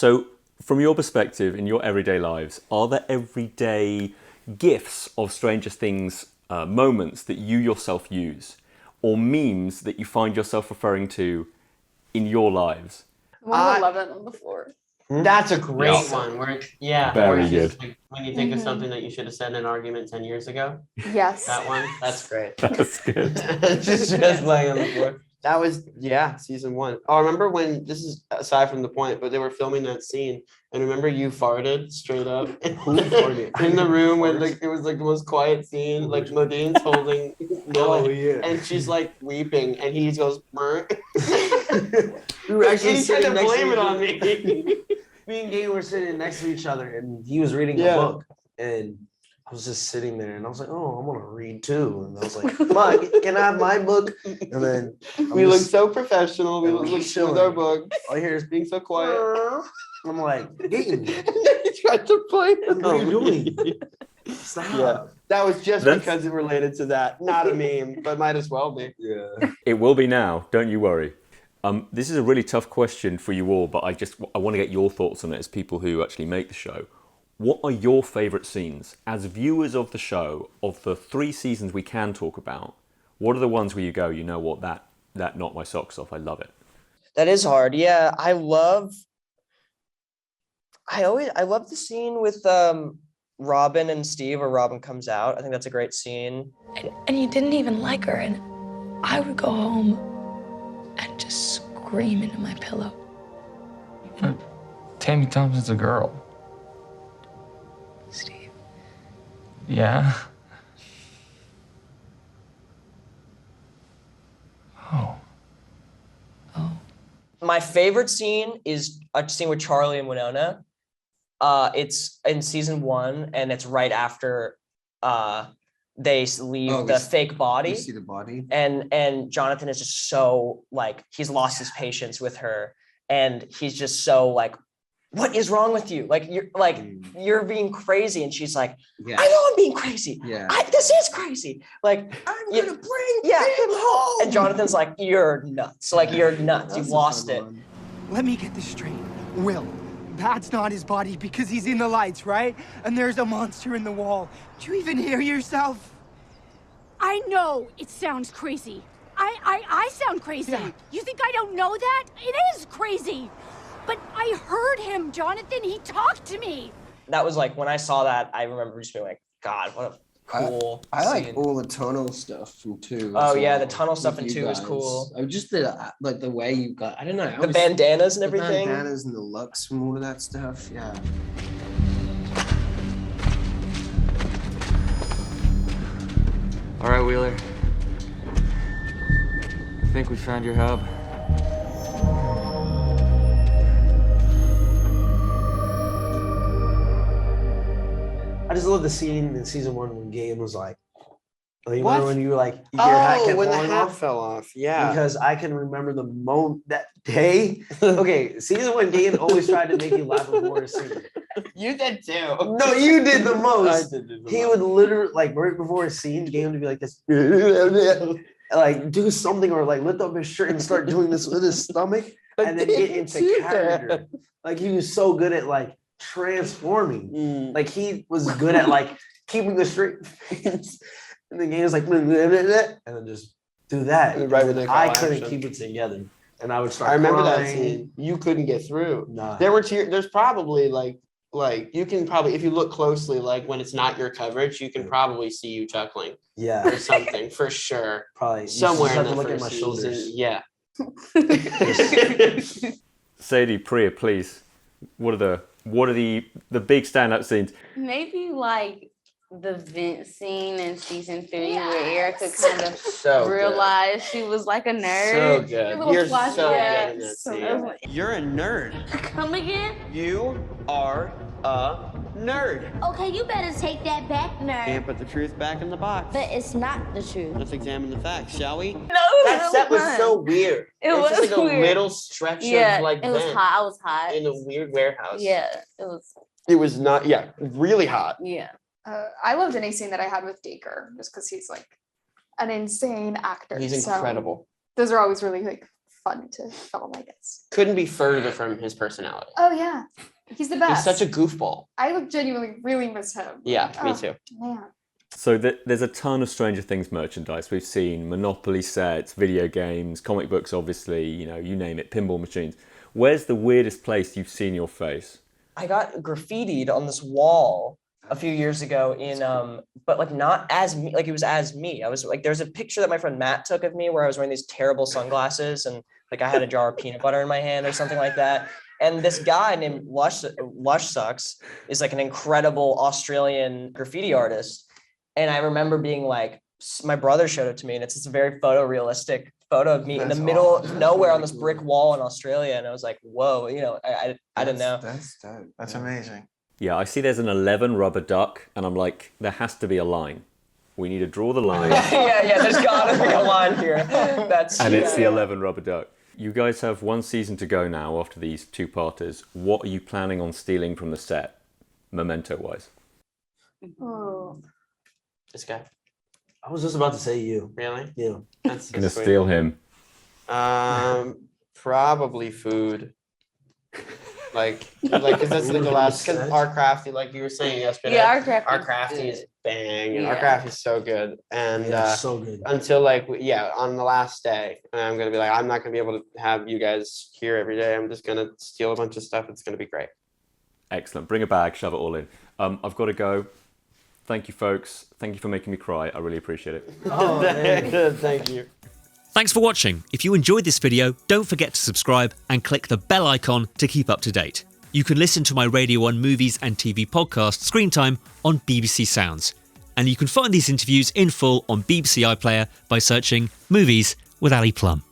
So from your perspective, in your everyday lives, are there everyday gifs of Stranger Things moments that you yourself use, or memes that you find yourself referring to in your lives? 111 on the floor. That's a great one. Where Very it's good. like when you think of something that you should have said in an argument 10 years ago. Yes. That one, that's great. That's good. just laying on the floor. That was season 1. Oh, I remember when, this is aside from the point, but they were filming that scene, and remember you farted straight up in the room when like it was like the most quiet scene. Like Modine's holding Dylan, and she's like weeping, and he just goes, "Brr." We were actually and he tried sitting to next blame to it on me. Me and Gaten were sitting next to each other, and he was reading a book, and I was just sitting there, and I was like, "Oh, I want to read too." And I was like, "Come on, can I have my book?" And then we look so professional. We look chilling with our book. All I hear is Being so quiet. I'm like, Gaten, He tried to blame it what are you on me. doing? Stop. Yeah, that was just That's- because it related to that. Not a meme, but might as well be. Yeah. It will be now, don't you worry. This is a really tough question for you all, but I want to get your thoughts on it as people who actually make the show. What are your favourite scenes as viewers of the show, of the 3 seasons we can talk about? What are the ones where you go, you know what, that knocked my socks off, I love it? That is hard. Yeah, I love the scene with Robin and Steve, where Robin comes out. I think that's a great scene. And you didn't even like her, and I would go home and just scream into my pillow. Tammy Thompson's a girl. Steve. Yeah. Oh. My favorite scene is a scene with Charlie and Winona. It's in season 1, and it's right after they leave the fake body. You see the body? And Jonathan is just so like, he's lost his patience with her, and he's just so like, what is wrong with you? Like, you're being crazy. And she's like, Yeah. I know I'm being crazy. Yeah. This is crazy. Like, I'm gonna bring him home. And Jonathan's like, you're nuts. Like, you're nuts. You've lost it. Let me get this straight. Will, that's not his body because he's in the lights, right? And there's a monster in the wall. Do you even hear yourself? I know it sounds crazy. I sound crazy. Yeah. You think I don't know that? It is crazy. But I heard him, Jonathan. He talked to me. That was like, when I saw that, I remember just being like, God, what a cool I like scene. all the tunnel stuff from 2. Oh as yeah, well, the tunnel stuff in with 2 you is guys. cool. I just the way you got, I don't know. The bandanas and everything. The bandanas and the looks from all of that stuff. Yeah. All right, Wheeler. I think we found your hub. I just love the scene in season 1 when Gaten was like, you remember when you were like, your hat kept when the falling hat off? fell off. Yeah. Because I can remember the moment that day. Okay, season 1, Gaten always tried to make you laugh before a scene. You did too. No, you did the most. I did the He most. would literally, like, right before a scene, Gaten would be like this, like, do something, or like lift up his shirt and start doing this with his stomach, and then get into character. Like, he was so good at like transforming. Like, he was good at like keeping the straight face. And the game was like, and then just do that. And right when they I call couldn't action. keep it together, and I would start. I remember that crying. scene. You couldn't get through. Nah. There were tears. There's probably like you can probably, if you look closely, like when it's not your coverage, you can probably see you chuckling Yeah, or something for sure. probably you Somewhere just in have the to look at first my season. shoulders. Yeah. Sadie, Priah, please. What are the big stand-up scenes? Maybe like the vent scene in season 3 where Erica kind of So realized she was like a good. nerd. So good. Little You're so flashback. good in that So scene. I was like, You're a nerd. come again? You are a nerd. Okay, you better take that back, nerd. Can't put the truth back in the box. But it's not the truth. Let's examine the facts, shall we? No, it That was set was fun. so weird. It was just was like a weird. little stretch Yeah, of like it was vent hot. I was hot. in a weird warehouse. Yeah, it was. It was not, really hot. Yeah. I loved any scene that I had with Dacre just because he's like an insane actor. He's So incredible. those are always really like fun to film, I guess. Couldn't be further from his personality. Oh yeah, he's the best. He's such a goofball. I would genuinely really miss him. Yeah, me Oh, too. Man. So there's a ton of Stranger Things merchandise. We've seen Monopoly sets, video games, comic books, obviously, you name it, pinball machines. Where's the weirdest place you've seen your face? I got graffitied on this wall a few years ago but like not as me, like it was as me. I was like, there's a picture that my friend Matt took of me where I was wearing these terrible sunglasses and like I had a jar of peanut butter in my hand or something like that. And this guy named Lush Sucks is like an incredible Australian graffiti artist. And I remember being like, my brother showed it to me, and it's a very photorealistic photo of me in the middle of nowhere on this brick wall in Australia. And I was like, whoa, I didn't know. That's dope. That's amazing. Yeah, I see there's an 11 rubber duck, and I'm like, there has to be a line. We need to draw the line. yeah, there's gotta be a line here. It's the 11 rubber duck. You guys have one season to go now after these two-parters. What are you planning on stealing from the set, memento-wise? Oh. This guy. I was just about to say you. Really? Yeah. That's Gonna sweet. steal him. Probably food. Like, because that's like the last. Because our crafty, like you were saying yesterday. Yeah, our crafty is bang. And our Yeah. crafty is so good. And so good. until like on the last day, I'm gonna be like, I'm not gonna be able to have you guys here every day. I'm just gonna steal a bunch of stuff. It's gonna be great. Excellent. Bring a bag, shove it all in. I've got to go. Thank you, folks. Thank you for making me cry. I really appreciate it. Oh, man. Thank you. Thanks for watching. If you enjoyed this video, don't forget to subscribe and click the bell icon to keep up to date. You can listen to my Radio 1 movies and TV podcast, Screen Time, on BBC Sounds. And you can find these interviews in full on BBC iPlayer by searching Movies with Ali Plumb.